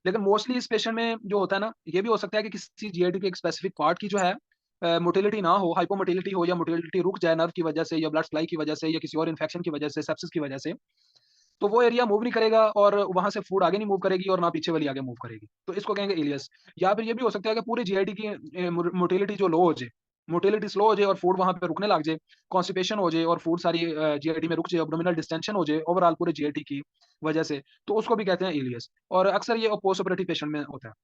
लेकिन मोस्टली इस पेशेंट में जो होता है ना, ये भी हो सकता है कि किसी जीआईटी के एक स्पेसिफिक पार्ट की जो है मोटिलिटी ना हो, हाइपोमोटिलिटी हो, या मोटिलिटी रुक जाए नर्व की वजह से, या ब्लड सप्लाई की वजह से, या किसी और इन्फेक्शन की वजह से, सेप्सिस की वजह से, तो वो एरिया मूव नहीं करेगा और वहां से फूड आगे नहीं मूव करेगी और ना पीछे वाली आगे मूव करेगी, तो इसको कहेंगे इलियस। या फिर ये भी हो सकता है कि पूरी जीआईटी की मोटिलिटी जो लो हो जाए, मोटिलिटी स्लो हो जाए और फूड वहां पे रुकने लग जाए, कॉन्स्टिपेशन हो जाए और फूड सारी जीआईटी में रुक जाए, एब्डोमिनल डिस्टेंशन हो जाए ओवरऑल पूरे जीआईटी की वजह से, तो उसको भी कहते हैं इलियस। और अक्सर ये पोस्ट ऑपरेटिव पेशेंट में होता है।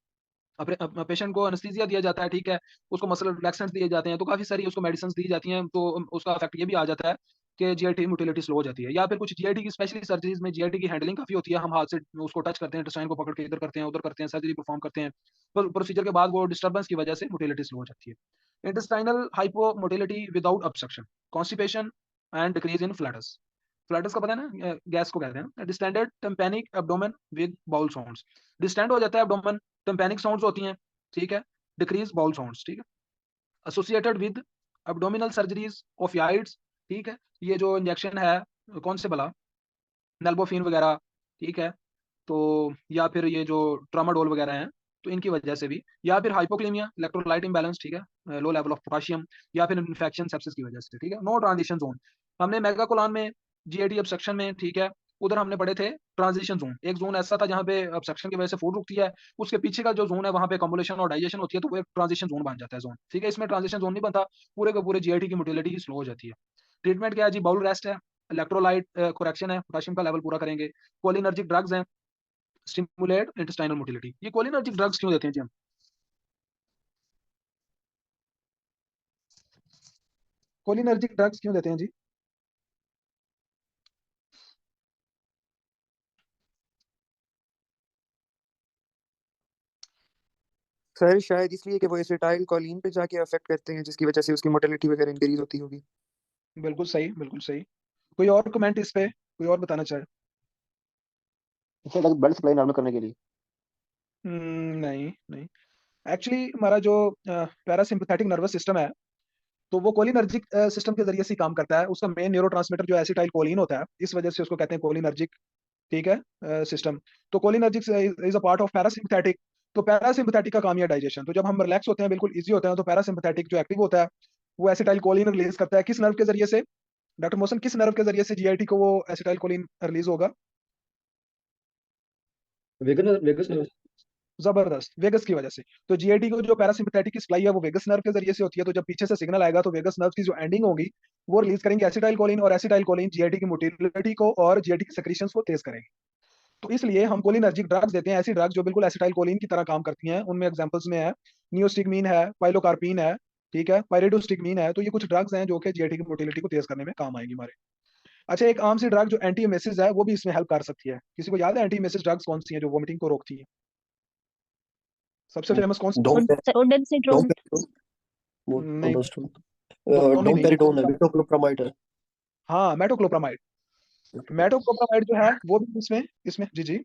पेशेंट को एनेस्थीसिया दिया जाता है, ठीक है, उसको मसल रिलैक्सेंट्स दिए जाते हैं, तो काफ़ी सारी उसको मेडिसिन दी जाती हैं, तो उसका इफेक्ट ये भी आ जाता है कि जीआईटी मोटिलिटी स्लो हो जाती है। या फिर कुछ जीआईटी की स्पेशली सर्जरीज में जीआईटी की हैंडलिंग काफ़ी होती है, हम हाथ से उसको टच करते हैं, इंटेस्टाइन को पकड़ के इधर करते हैं, उधर करते हैं, सर्जरी परफॉर्म करते हैं, पर प्रोसीजर के बाद वो डिस्टर्बेंस की वजह से मोटिलिटी स्लो हो जाती है। Intestinal hypomotility without obstruction, constipation and decrease in flatus. Flatus का पता है ना, गैस को कहते हैं। Distended tympanic abdomen with bowel sounds, distend हो जाता है एब्डोमेन, टेम्पेनिक साउंड्स होती हैं, ठीक है, डिक्रीज बाउल साउंड्स, ठीक है, एसोसिएटेड विद एब्डोमिनल सर्जरीज, ओफियाइड्स, ठीक है, ये जो इंजेक्शन है कौन से भला, नेल्बोफिन वगैरह, ठीक है, तो या फिर ये जो ट्रामाडोल वगैरह हैं, तो इनकी वजह से भी, या फिर हाइपोक्लीमिया, इलेक्ट्रोलाइट इम्बैलेंस, ठीक है, लो लेवल ऑफ पोटेशियम, या फिर इन्फेक्शन सेप्सिस की वजह से, ठीक है। नो ट्रांजिशन जोन, हमने मेगाकोलॉन में, जीआईटी ऑब्स्ट्रक्शन में, ठीक है, उधर हमने पढ़े थे ट्रांजिशन जोन, एक जोन ऐसा था जहाँ पे ऑब्स्ट्रक्शन की वजह से फूड रुकती है, उसके पीछे का जो जोन है वहाँ पे कम्बुलेशन और डाइजेशन होती है, तो वो एक ट्रांजिशन जोन बन जाता है जोन, ठीक है। इसमें ट्रांजिशन जोन नहीं बनता, पूरे के पूरे जीआईटी की मोटिलिटी स्लो हो जाती है। ट्रीटमेंट क्या है जी, बाउल रेस्ट है, इलेक्ट्रोलाइट करेक्शन है, पोटेशियम का लेवल पूरा करेंगे, कोलिनर्जिक ड्रग्स हैं, स्टिमुलेट इंटेस्टाइनल मोटिलिटी। ये कोलिनर्जिक ड्रग्स क्यों देते हैं जी हम? कोलिनर्जिक ड्रग्स क्यों देते हैं जी? सर शायद इसलिए कि वो एसिटाइल कोलिन पे जाके अफेक्ट करते हैं, जिसकी वजह से उसकी मोटिलिटी वगैरह इंक्रीज होती होगी। बिल्कुल सही, बिल्कुल सही। कोई और कमेंट इस पे, कोई और बताना चाहे? इससे अलग ब्लड सप्लाई नॉर्मल करने के लिए। नहीं नहीं, एक्चुअली हमारा जो पैरासिम्पथेटिक नर्वस सिस्टम है, तो वो कोलिनर्जिक सिस्टम के जरिए से ही काम करता है। उसका मेन न्यूरोट्रांसमीटर जो एसिटाइल कोलिन होता है, इस वजह से उसको कहते हैं कोलिनर्जिक, ठीक है, सिस्टम। तो cholinergic is a part of parasympathetic. तो पैरासिम्पथेटिक का काम है डाइजेशन, तो जब हम रिलैक्स होते हैं, बिल्कुल इजी होते हैं, तो पैरासिम्पथेटिक जो एक्टिव होता है, वो एसिटाइल कोलिन रिलीज करता है। किस नर्व के जरिए से, डॉक्टर मोहसन, किस नर्व के जरिए से जीआईटी को वो एसिटाइल कोलिन रिलीज होगा? वेगन वेगस जबरदस्त, वेगस की वजह से। तो जीआईटी को जो पैरासिम्पथेटिक की सप्लाई है वो वेगस नर्व के जरिए से होती है, तो जब पीछे से सिग्नल आएगा तो वेगस नर्व की जो एंडिंग होगी वो रिलीज करेंगे एसिटाइल कोलिन, और एसिटाइल कोलिन जीआईटी की मोटिलिटी को और जीआईटी की सेक्रीशंस को तेज करेंगे। तो इसलिए हम कोलिनर्जिक ड्रग्स देते हैं, ऐसी ड्रग्स जो बिल्कुल एसिटाइल कोलिन की तरह काम करती हैं। उनमें एग्जांपल्स में है नियोस्टिगमीन है, पाइलोकार्पिन है, ठीक है, पाइरिडोस्टिगमीन है। तो ये कुछ ड्रग्स हैं जो कि जीआईटी की मोटिलिटी को तेज करने में काम आएंगी हमारे। अच्छा, एक आम सी ड्रग जो एंटी एमेसिस है, वो भी इसमें हेल्प कर सकती है। किसी को याद है एंटी एमेसिस ड्रग्स कौन सी हैं जो वोमिटिंग को रोकती है? सबसे फेमस कौन सी? डोम सोडन डोम सिंड्रोम। वो नहीं, अल्डोस्टेरोन दोनों ही डोम नहीं। पेरिडोन है, मेटोक्लोप्रामाइड है। हाँ, मेटोक्लोप्रामाइड। मेटोक्लोप्रामाइड जो है वो भी इसमें इसमें जी जी।